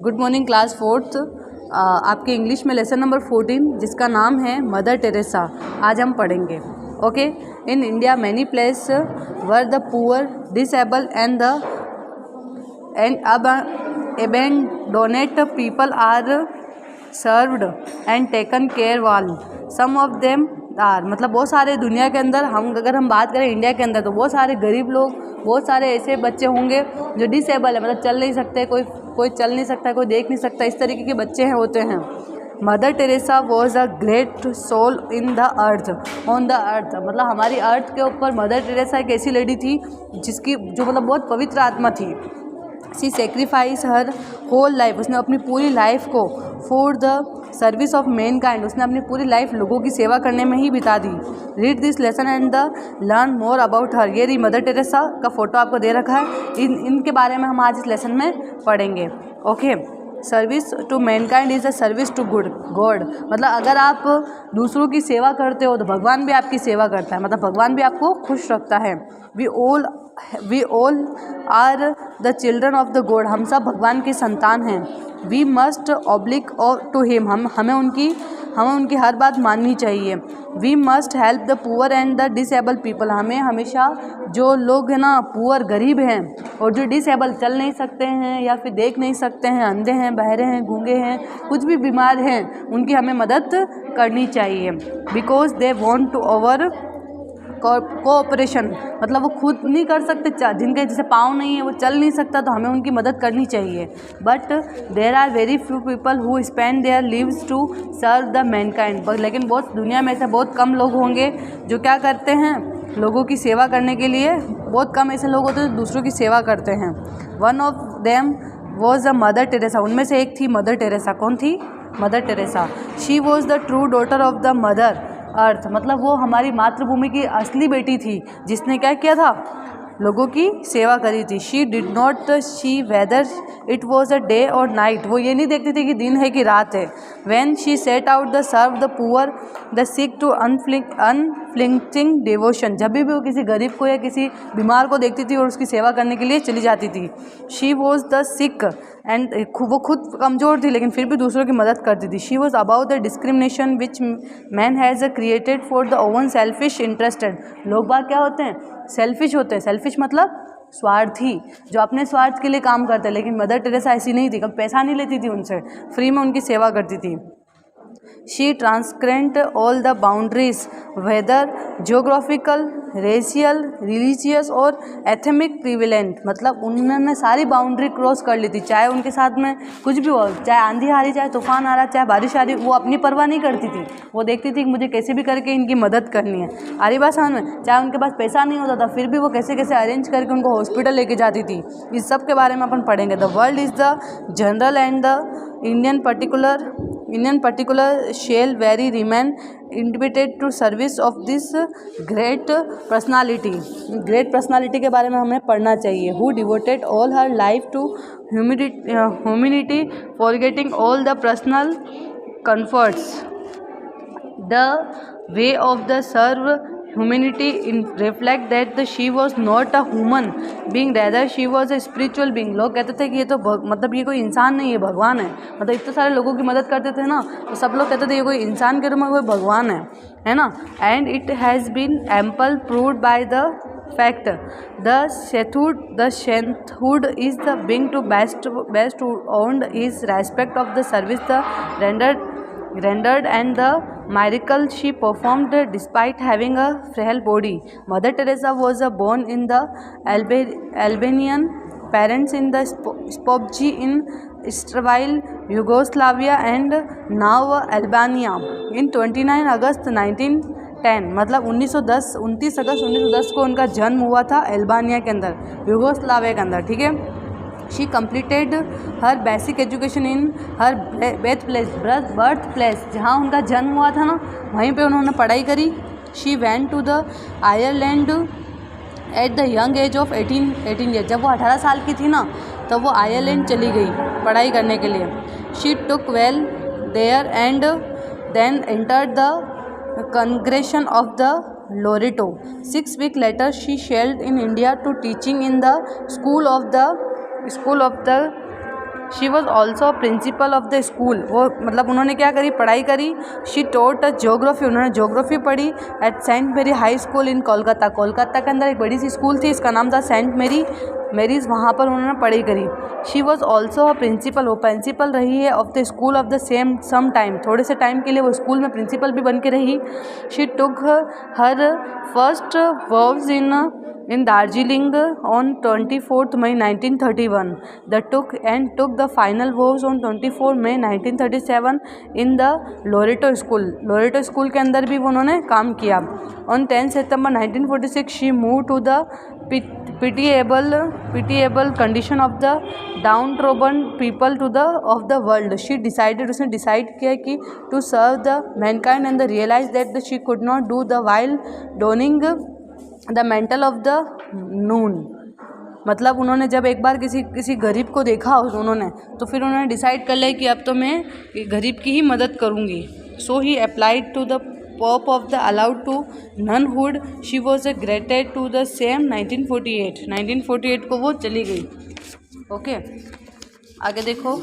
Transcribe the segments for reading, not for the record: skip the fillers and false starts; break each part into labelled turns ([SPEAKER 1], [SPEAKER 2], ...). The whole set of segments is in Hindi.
[SPEAKER 1] Good morning class fourth. आपके इंग्लिश में लेसन नंबर 14 जिसका नाम है मदर टेरेसा आज हम पढ़ेंगे। Okay. In India many place were the poor disable and abandoned people are served and taken care वाल सम ऑफ देम आर, मतलब बहुत सारे दुनिया के अंदर अगर हम बात करें इंडिया के अंदर तो बहुत सारे गरीब लोग, बहुत सारे ऐसे बच्चे होंगे जो डिसेबल है, मतलब चल नहीं सकते, कोई चल नहीं सकता, कोई देख नहीं सकता, इस तरीके के बच्चे हैं होते हैं। Mother Teresa was a great soul in the earth on the earth, मतलब हमारी अर्थ के ऊपर मदर टेरेसा एक ऐसी लेडी थी जिसकी जो मतलब बहुत पवित्र आत्मा थी। सी सेक्रीफाइस हर होल लाइफ, उसने अपनी पूरी लाइफ को for the service of man kind, उसने अपनी पूरी लाइफ लोगों की सेवा करने में ही बिता दी। Read this lesson and the learn more about her. ये रही मदर टेरेसा का फोटो आपको दे रखा है, इनके बारे में हम आज इस लेसन में पढ़ेंगे। Okay. Service to mankind is a service to God, मतलब अगर आप दूसरों की सेवा करते हो तो भगवान भी आपकी सेवा करता है, मतलब भगवान भी आपको खुश रखता है। We all are the children of the God, हम सब भगवान के संतान हैं। We must oblique to him, हमें उनकी हर बात माननी चाहिए। We must help the poor and the disable people, हमें हमेशा जो लोग हैं ना पुअर गरीब हैं और जो डिसेबल चल नहीं सकते हैं या फिर देख नहीं सकते हैं, अंधे हैं, बहरे हैं, गूंगे हैं, कुछ भी बीमार हैं, उनकी हमें मदद करनी चाहिए। Because they want to our cooperation, मतलब वो खुद नहीं कर सकते, जिनके जैसे पाँव नहीं है, वो चल नहीं सकता, तो हमें उनकी मदद करनी चाहिए। But there are very few people who spend their lives to serve the mankind, लेकिन बहुत दुनिया में ऐसे बहुत कम लोग होंगे जो क्या करते हैं, लोगों की सेवा करने के लिए बहुत कम ऐसे लोग होते हैं जो दूसरों की सेवा करते हैं। One of them was a mother Teresa, उनमें से एक थी मदर टेरेसा। कौन थी? Mother Teresa. She was the true daughter of the mother earth, मतलब वो हमारी मातृभूमि की असली बेटी थी जिसने क्या किया था, लोगों की सेवा करी थी। She did not see whether it was a day और नाइट, वो ये नहीं देखती थी कि दिन है कि रात है। When she set out the serve the poor the sick to unflinching devotion, जब भी वो किसी गरीब को या किसी बीमार को देखती थी और उसकी सेवा करने के लिए चली जाती थी। She was the sick and, वो खुद कमज़ोर थी लेकिन फिर भी दूसरों की मदद करती थी। She was about the discrimination which man has created for the oven selfish interested, लोग बाग क्या होते हैं, सेल्फिश होते हैं। सेल्फिश मतलब स्वार्थी, जो अपने स्वार्थ के लिए काम करते हैं, लेकिन मदर टेरेसा ऐसी नहीं थी, कभी पैसा नहीं लेती थी उनसे, फ्री में उनकी सेवा करती थी। She transcend all the boundaries whether geographical, racial, religious और एथनिक प्रिविलेंट, मतलब उन्होंने सारी बाउंड्री क्रॉस कर ली थी, चाहे उनके साथ में कुछ भी हो, चाहे आंधी आ रही, चाहे तूफान आ रहा, चाहे बारिश आ रही, वो अपनी परवाह नहीं करती थी। वो देखती थी कि मुझे कैसे भी करके इनकी मदद करनी है। आ रही बात समझ में? चाहे उनके पास पैसा नहीं होता था फिर भी वो कैसे कैसे अरेंज करके उनको हॉस्पिटल लेके जाती थी। इस सब के बारे में अपन पढ़ेंगे। The world is the general and the Indian particular shall very remain indebted to service of this great personality। Great personality के बारे में हमें पढ़ना चाहिए। who devoted all her life to humanity forgetting all the personal comforts, the way of the serve humanity in reflect that she was not a human being, rather she was a spiritual being। लोग कहते थे कि ये तो मतलब ये कोई इंसान नहीं है, भगवान है, मतलब इतने सारे लोगों की मदद करते थे ना, तो सब लोग कहते थे ये कोई इंसान के रूप में कोई भगवान है ना। And it has been ample proved by the fact the sainthood is the being to best owned is respect of the service the rendered and the miracle she performed despite having a frail body. Mother Teresa was born in the Albanian parents in the Skopje in Servile Yugoslavia and now Albania in 29 August 1910, मतलब 29 अगस्त 1910 को उनका जन्म हुआ था अल्बानिया के अंदर, यूगोस्लाविया के अंदर। ठीक है। She completed her basic education in her birth place, जहाँ उनका जन्म हुआ था ना वहीं पे उन्होंने पढ़ाई करी। She went to the Ireland at the young age of 18 year, जब वो 18 साल की थी ना तब वो आयरलैंड चली गई पढ़ाई करने के लिए। She took well there and then entered the congregation of the Loreto. 6 weeks later she sailed in India to teaching in the school of the she was also principle of the school, वो मतलब उन्होंने क्या करी, पढ़ाई करी। शी टोट ज्योग्राफी, उन्होंने ज्योग्राफी पढ़ी एट सेंट मेरी हाई स्कूल इन कोलकाता, कोलकाता के अंदर एक बड़ी सी स्कूल थी, इसका नाम था सेंट मेरीज, वहाँ पर उन्होंने पढ़ाई करी। She was also a principal, वो प्रिंसिपल रही है of the school of the some time, थोड़े से टाइम के लिए वो स्कूल में प्रिंसिपल भी बन के रही। She took her first verbs in Darjeeling on 24th May 1931. Took the final vows on 24 May 1937 in the Loreto School. Loreto School के अंदर भी उन्होंने काम किया। On 10 September 1946 she moved to the pitiable condition of the downtrodden people of the world. She decided, उसने डिसाइड किया कि to serve the mankind and realized that she could not do the while donning the mantle of the nun. मतलब उन्होंने जब एक बार किसी गरीब को देखा उन्होंने, तो फिर उन्होंने डिसाइड कर लिया कि अब तो मैं गरीब की ही मदद करूँगी। So he applied to the pope of the allowed to nunhood. She was a greeted to the same 1948 को वो चली गई। ओके, आगे देखो।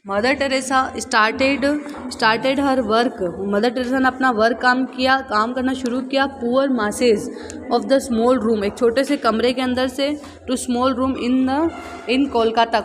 [SPEAKER 1] Mother Teresa started her work, mother Teresa ने अपना काम करना शुरू किया। Poor masses of the small room, एक छोटे से कमरे के अंदर से, to small room in Kolkata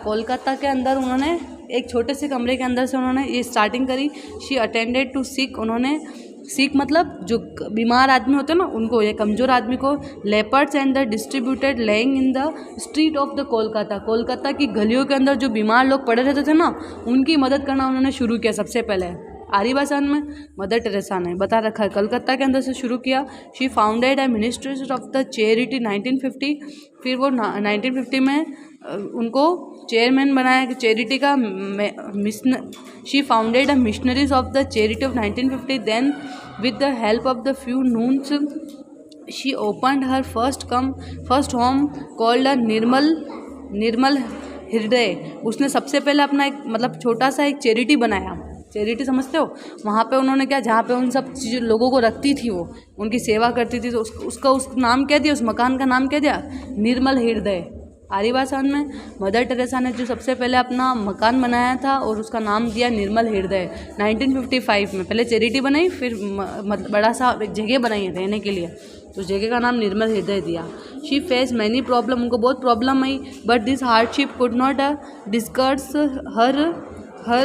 [SPEAKER 1] के अंदर उन्होंने एक छोटे से कमरे के अंदर से उन्होंने ये स्टार्टिंग करी। शी अटेंडेड टू सिक, उन्होंने सिक मतलब जो बीमार आदमी होते हैं ना उनको, ये कमज़ोर आदमी को, leopards and the distributed laying in the street of the Kolkata की गलियों के अंदर जो बीमार लोग पड़े रहते थे ना, उनकी मदद करना उन्होंने शुरू किया सबसे पहले। आरी भाषण में मदर टेरेसा ने बता रखा है, कलकत्ता के अंदर से शुरू किया। She founded A ministry of the charity 1950, फिर वो 1950 में उनको चेयरमैन बनाया कि चैरिटी का she founded a missionaries of the charity of 1950। Then with the help of the few nuns she opened her first home called a Nirmal Hriday. उसने सबसे पहले अपना एक मतलब छोटा सा एक चैरिटी बनाया। चैरिटी समझते हो, वहाँ पे उन्होंने क्या, जहाँ पे उन सब चीज़ लोगों को रखती थी, वो उनकी सेवा करती थी, तो उसका नाम क्या दिया, उस मकान का नाम क्या दिया, निर्मल हृदय। आरी भाषण में मदर टेरेसा ने जो सबसे पहले अपना मकान बनाया था और उसका नाम दिया निर्मल हृदय 1955 में। पहले चैरिटी बनाई, फिर बड़ा सा एक जगह बनाई है रहने के लिए, तो जगह का नाम निर्मल हृदय दिया। शी फेस मैनी प्रॉब्लम, उनको बहुत problem I, but this hardship could not डिस्कर्स her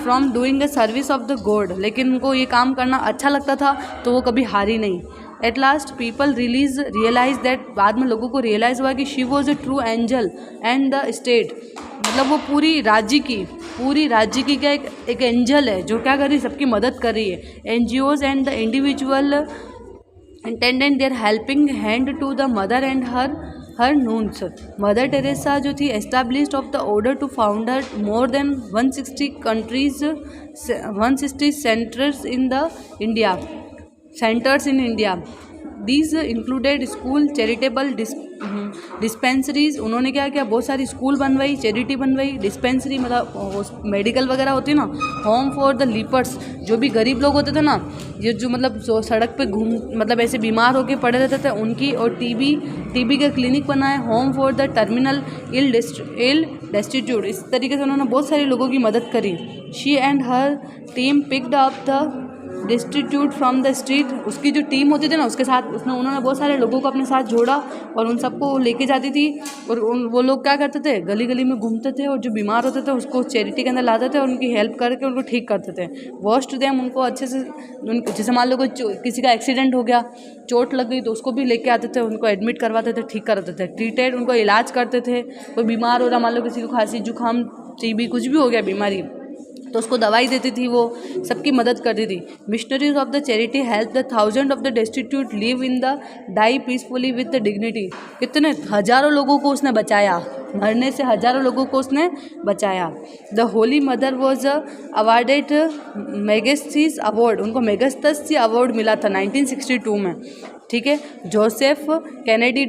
[SPEAKER 1] from doing the service of the God, लेकिन उनको ये काम करना अच्छा लगता था तो वो कभी हारी नहीं। At last people realize that, बाद में लोगों को रियलाइज़ हुआ कि she was a true angel and the state, मतलब वो पूरी राज्य की क्या एक एंजल है जो क्या कर रही है, सबकी मदद कर रही है। NGOs and the individual intended their helping hand to the mother and her nuns. Mother Teresa जो थी established of the order to founder more than 160 countries, 160 centers in India. These included school, charitable dispensaries. उन्होंने क्या किया, बहुत सारी स्कूल बनवाई, चैरिटी बनवाई, डिस्पेंसरी मतलब मेडिकल वगैरह होती है ना, होम फॉर द लीपर्स, जो भी गरीब लोग होते थे ना, ये जो मतलब जो सड़क पे मतलब ऐसे बीमार होके पड़े रहते थे उनकी, और टीबी का क्लिनिक बनाए, home for the terminal ill destitute. इस तरीके से उन्होंने बहुत सारे लोगों की मदद करी। She and her team picked up the destitute from the street, उसकी जो टीम होती थी ना उसके साथ उन्होंने बहुत सारे लोगों को अपने साथ जोड़ा और उन सबको लेके जाती थी, और वो लोग क्या करते थे, गली गली में घूमते थे और जो बीमार होते थे उसको चैरिटी के अंदर लाते थे और उनकी हेल्प करके उनको ठीक करते थे। वर्स्ट देम, उनको अच्छे से, जैसे मान लो किसी का एक्सीडेंट हो गया, चोट लग गई, तो उसको भी लेके आते थे, उनको एडमिट करवाते थे, ठीक करते थे, ट्रीटेड, उनको इलाज करते थे। कोई बीमार हो रहा, मान लो किसी को खांसी जुकाम टीबी कुछ भी हो गया बीमारी, तो उसको दवाई देती थी, वो सबकी मदद करती थी। Missionaries of the charity help the thousand of the destitute live in the die peacefully with the dignity. कितने हजारों लोगों को उसने बचाया, मरने से हजारों लोगों को उसने बचाया। The holy mother was awarded Magsaysay award, उनको मेगस्थस अवार्ड मिला था 1962 में, ठीक है। Joseph Kennedy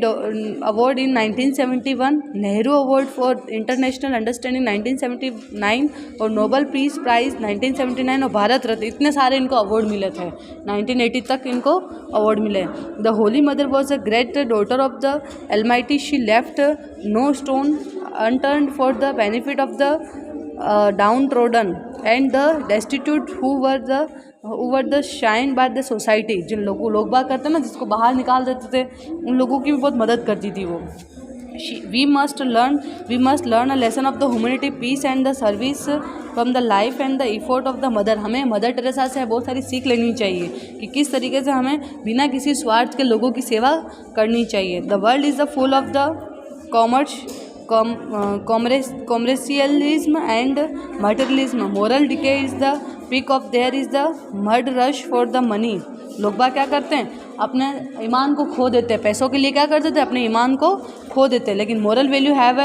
[SPEAKER 1] award in 1971, Nehru award for international understanding 1979 और नोबल पीस प्राइज 1979 और भारत रत्न, इतने सारे इनको अवार्ड मिले थे। 1980 तक इनको अवार्ड मिले। The holy mother was a great daughter of the almighty, she left no stone unturned for the benefit of the downtrodden and the destitute who were the shined by the society. जिन लोग बात करते हैं ना, जिसको बाहर निकाल देते थे, उन लोगों की भी बहुत मदद करती थी वो. We must learn a lesson of the humanity, peace and the service from the life and the effort of the mother. हमें मदर टेरेसा से बहुत सारी सीख लेनी चाहिए कि किस तरीके से हमें बिना किसी स्वार्थ के लोगों की सेवा करनी चाहिए. The world is full of the commercialism and materialism. Moral decay is the peak of there is the mud rush for the money. लोग बाग क्या करते हैं, अपने ईमान को खो देते हैं. पैसों के लिए क्या कर देते हैं, अपने ईमान को खो देते हैं. लेकिन moral value have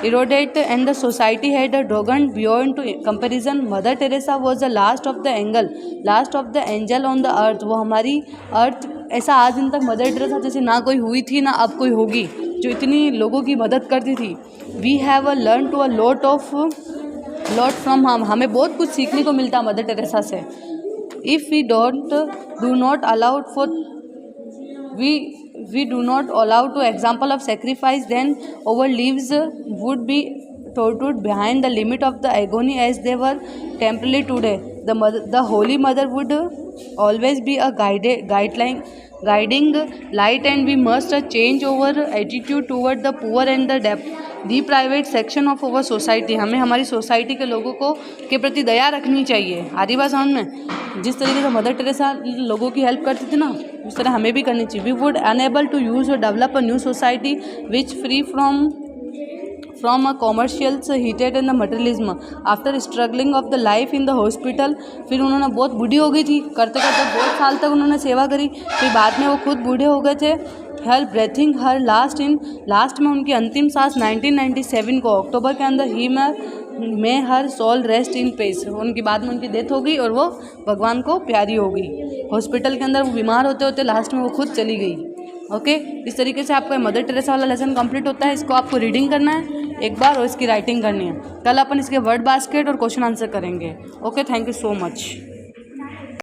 [SPEAKER 1] eroded and the society had dragon beyond to comparison. Mother Teresa was the last of the angel on the earth. वो हमारी अर्थ ऐसा आज दिन तक मदर टेरेसा जैसे ना कोई हुई थी ना अब कोई होगी, जो इतनी लोगों की मदद करती थी. We have learn to a lot from हमें बहुत कुछ सीखने को मिलता है मदर टेरेसा से. If we do not allow to example of sacrifice, then our lives would be tortured behind the limit of the agony as they were temporarily today. The Holy Mother would always be a guiding light, and we must change our attitude toward the poor and the deprived section of our society. हमें हमारी सोसाइटी के लोगों को के प्रति दया रखनी चाहिए. आरी बात समझ में, जिस तरीके से मदर टेरेसा लोगों की हेल्प करती थी ना, उस तरह हमें भी करनी चाहिए. We would enable to use और develop a new society which free from a commercials heated and the materialism. After struggling of the life in the hospital, फिर उन्होंने बहुत बूढ़ी हो गई थी, करते करते बहुत साल तक उन्होंने सेवा करी. फिर बाद में वो खुद बूढ़े हो गए थे. हर ब्रेथिंग हर लास्ट में उनकी अंतिम सांस 1997 को अक्टूबर के अंदर ही में हर सोल रेस्ट इन पीस. उनकी बाद में उनकी डेथ हो गई और वो भगवान को प्यारी हो गई. हॉस्पिटल के अंदर वो बीमार होते होते लास्ट में वो खुद चली गई. ओके, इस तरीके से आपका मदर टेरेसा वाला लेसन कंप्लीट होता है. इसको आपको रीडिंग करना है एक बार और इसकी राइटिंग करनी है. कल अपन इसके वर्ड बास्केट और क्वेश्चन आंसर करेंगे. Okay, thank you so much.